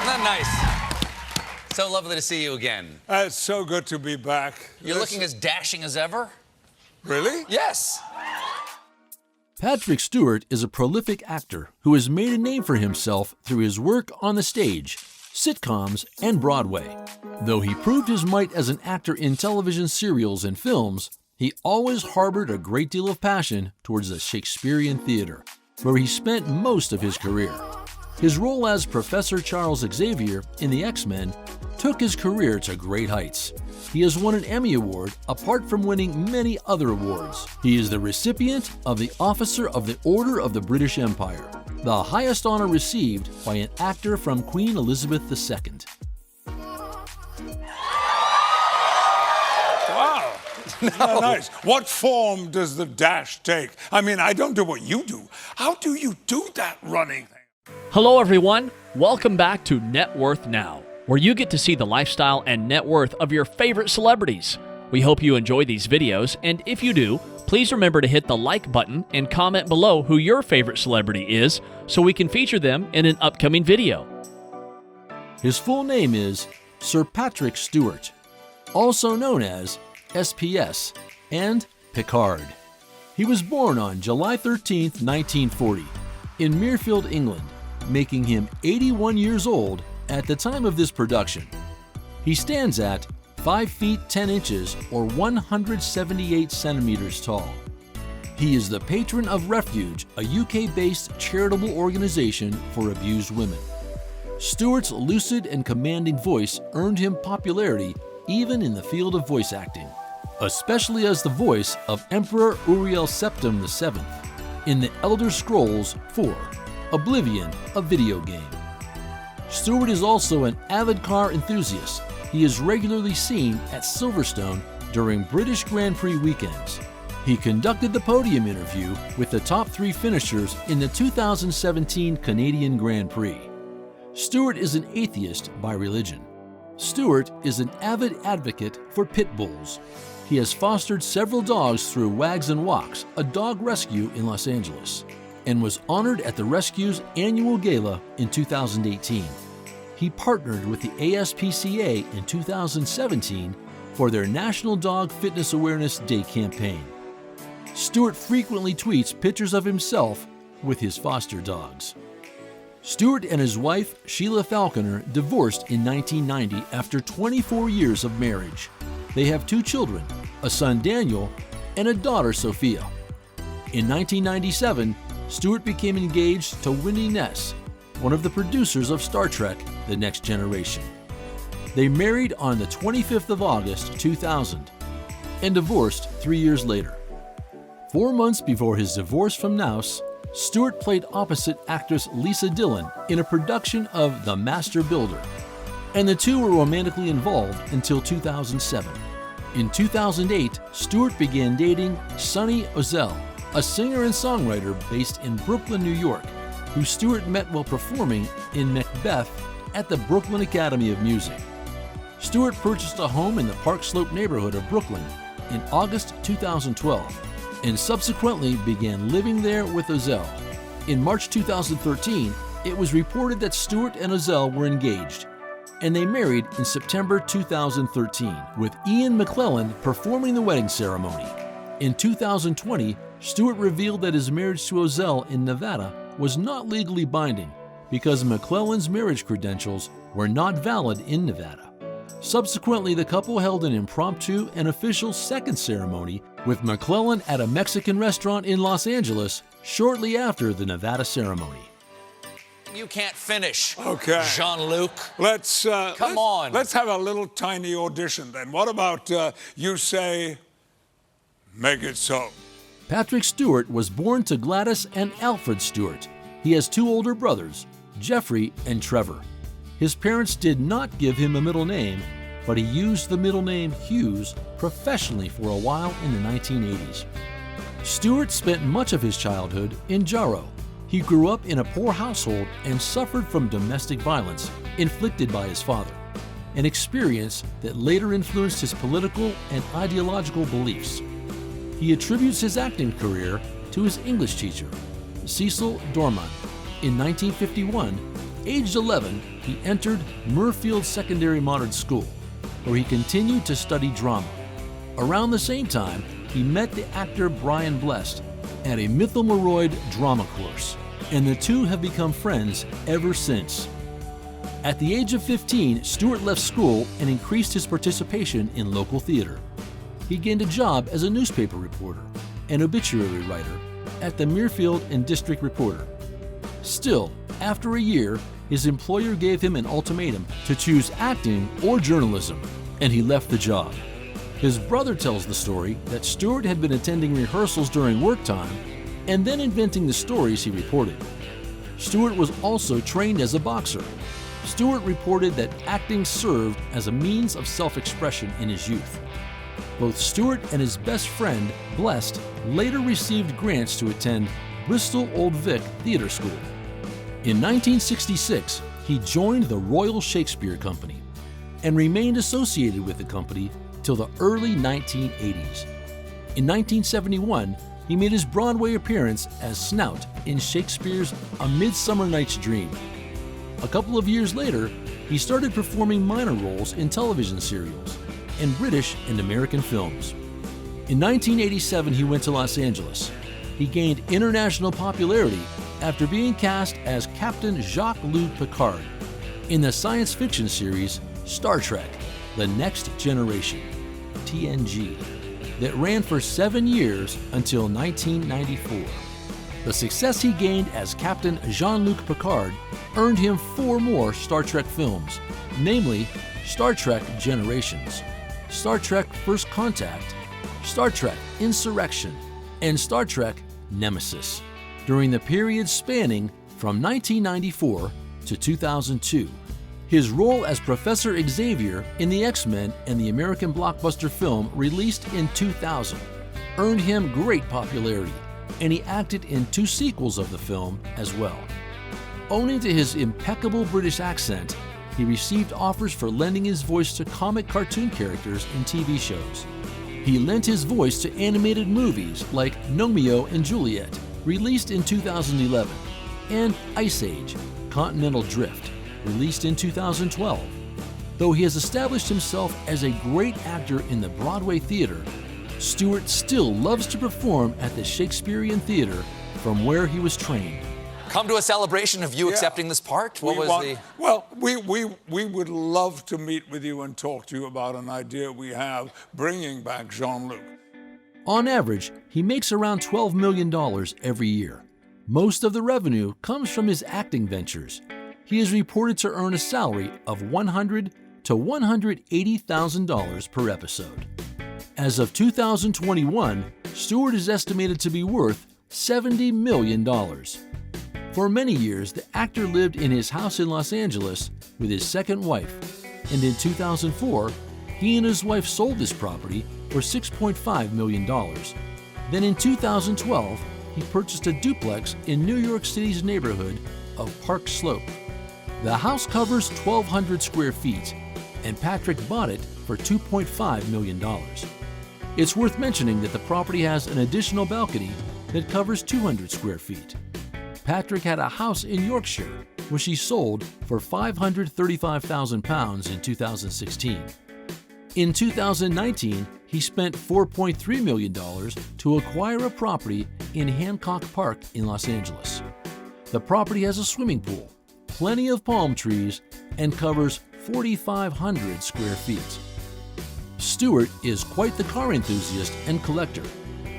that nice? So lovely to see you again. It's so good to be back. You're looking as dashing as ever. Really? Yes. Patrick Stewart is a prolific actor who has made a name for himself through his work on the stage, sitcoms, and Broadway. Though he proved his might as an actor in television serials and films, he always harbored a great deal of passion towards the Shakespearean theater, where he spent most of his career. His role as Professor Charles Xavier in the X-Men took his career to great heights. He has won an Emmy Award apart from winning many other awards. He is the recipient of the Officer of the Order of the British Empire, the highest honor received by an actor from Queen Elizabeth II. Wow. No. Nice. What form does the dash take? I mean, I don't do what you do. How do you do that running thing? Hello, everyone. Welcome back to Net Worth Now, where you get to see the lifestyle and net worth of your favorite celebrities. We hope you enjoy these videos, and if you do, please remember to hit the like button and comment below who your favorite celebrity is so we can feature them in an upcoming video. His full name is Sir Patrick Stewart, also known as SPS and Picard. He was born on July 13, 1940, in Mirfield, England, making him 81 years old at the time of this production. He stands at 5 feet 10 inches or 178 centimeters tall. He is the patron of Refuge, a UK-based charitable organization for abused women. Stewart's lucid and commanding voice earned him popularity even in the field of voice acting, especially as the voice of Emperor Uriel Septim VII in The Elder Scrolls IV: Oblivion, a video game. Stewart is also an avid car enthusiast. He is regularly seen at Silverstone during British Grand Prix weekends. He conducted the podium interview with the top 3 finishers in the 2017 Canadian Grand Prix. Stewart is an atheist by religion. Stewart is an avid advocate for pit bulls. He has fostered several dogs through Wags and Walks, a dog rescue in Los Angeles, and was honored at the rescue's annual gala in 2018. He partnered with the ASPCA in 2017 for their National Dog Fitness Awareness Day campaign. Stewart frequently tweets pictures of himself with his foster dogs. Stewart and his wife, Sheila Falconer, divorced in 1990 after 24 years of marriage. They have 2 children, a son Daniel and a daughter Sophia. In 1997, Stewart became engaged to Wendy Ness, one of the producers of Star Trek: The Next Generation. They married on the 25th of August, 2000, and divorced 3 years later. 4 months before his divorce from Naus, Stewart played opposite actress Lisa Dillon in a production of The Master Builder, and the two were romantically involved until 2007. In 2008, Stewart began dating Sonny Ozell, a singer and songwriter based in Brooklyn, New York, who Stewart met while performing in Macbeth at the Brooklyn Academy of Music. Stewart purchased a home in the Park Slope neighborhood of Brooklyn in August 2012 and subsequently began living there with Ozell. In March 2013, it was reported that Stewart and Ozell were engaged, and they married in September 2013, with Ian McClellan performing the wedding ceremony. In 2020, Stewart revealed that his marriage to Ozell in Nevada was not legally binding because McClellan's marriage credentials were not valid in Nevada. Subsequently, the couple held an impromptu and official second ceremony with McClellan at a Mexican restaurant in Los Angeles shortly after the Nevada ceremony. You can't finish, Okay. Jean-Luc. Let's Come on. Let's have a little tiny audition then. What about you say, "Make it so"? Patrick Stewart was born to Gladys and Alfred Stewart. He has 2 older brothers, Jeffrey and Trevor. His parents did not give him a middle name, but he used the middle name Hughes professionally for a while in the 1980s. Stewart spent much of his childhood in Jarrow. He grew up in a poor household and suffered from domestic violence inflicted by his father, an experience that later influenced his political and ideological beliefs. He attributes his acting career to his English teacher, Cecil Dorman. In 1951, Aged 11, he entered Murfield Secondary Modern School, where he continued to study drama. Around the same time, he met the actor Brian Blessed at a Mythalmoroid drama course, and the two have become friends ever since. At the age of 15, Stewart left school and increased his participation in local theater. He gained a job as a newspaper reporter and obituary writer at the Mirfield and District Reporter. Still, after a year, his employer gave him an ultimatum to choose acting or journalism, and he left the job. His brother tells the story that Stewart had been attending rehearsals during work time and then inventing the stories he reported. Stewart was also trained as a boxer. Stewart reported that acting served as a means of self-expression in his youth. Both Stewart and his best friend, Blessed, later received grants to attend Bristol Old Vic Theatre School. In 1966, he joined the Royal Shakespeare Company and remained associated with the company till the early 1980s. In 1971, he made his Broadway appearance as Snout in Shakespeare's A Midsummer Night's Dream. A couple of years later, he started performing minor roles in television serials and British and American films. In 1987, he went to Los Angeles. He gained international popularity after being cast as Captain Jean-Luc Picard in the science fiction series Star Trek: The Next Generation, TNG, that ran for 7 years until 1994. The success he gained as Captain Jean-Luc Picard earned him 4 more Star Trek films, namely Star Trek Generations, Star Trek First Contact, Star Trek Insurrection, and Star Trek Nemesis, during the period spanning from 1994 to 2002. His role as Professor Xavier in the X-Men and the American blockbuster film released in 2000 earned him great popularity, and he acted in 2 sequels of the film as well. Owing to his impeccable British accent, he received offers for lending his voice to comic cartoon characters in TV shows. He lent his voice to animated movies like Romeo and Juliet, released in 2011, and Ice Age: Continental Drift, released in 2012. Though he has established himself as a great actor in the Broadway theater, Stewart still loves to perform at the Shakespearean Theater from where he was trained. Come to a celebration of you accepting this part? Well, we would love to meet with you and talk to you about an idea we have bringing back Jean-Luc. On average, he makes around $12 million every year. Most of the revenue comes from his acting ventures. He is reported to earn a salary of $100,000 to $180,000 per episode. As of 2021, Stewart is estimated to be worth $70 million. For many years, the actor lived in his house in Los Angeles with his second wife, and in 2004, he and his wife sold this property for $6.5 million. Then in 2012, he purchased a duplex in New York City's neighborhood of Park Slope. The house covers 1,200 square feet, and Patrick bought it for $2.5 million. It's worth mentioning that the property has an additional balcony that covers 200 square feet. Patrick had a house in Yorkshire, which he sold for £535,000 in 2016. In 2019, he spent $4.3 million to acquire a property in Hancock Park in Los Angeles. The property has a swimming pool, plenty of palm trees, and covers 4,500 square feet. Stewart is quite the car enthusiast and collector.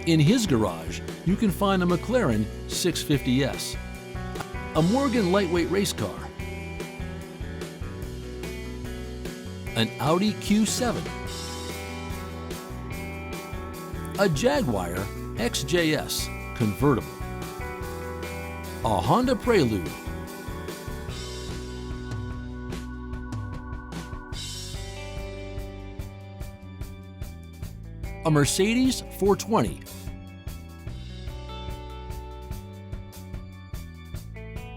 In his garage, you can find a McLaren 650S, a Morgan lightweight race car, an Audi Q7, a Jaguar XJS convertible, a Honda Prelude, a Mercedes 420,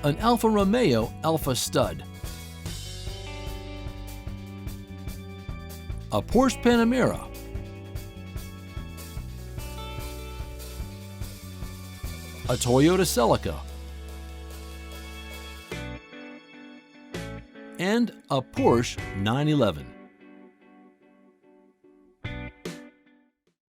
an Alfa Romeo Alfa Stud, a Porsche Panamera, a Toyota Celica, and a Porsche 911.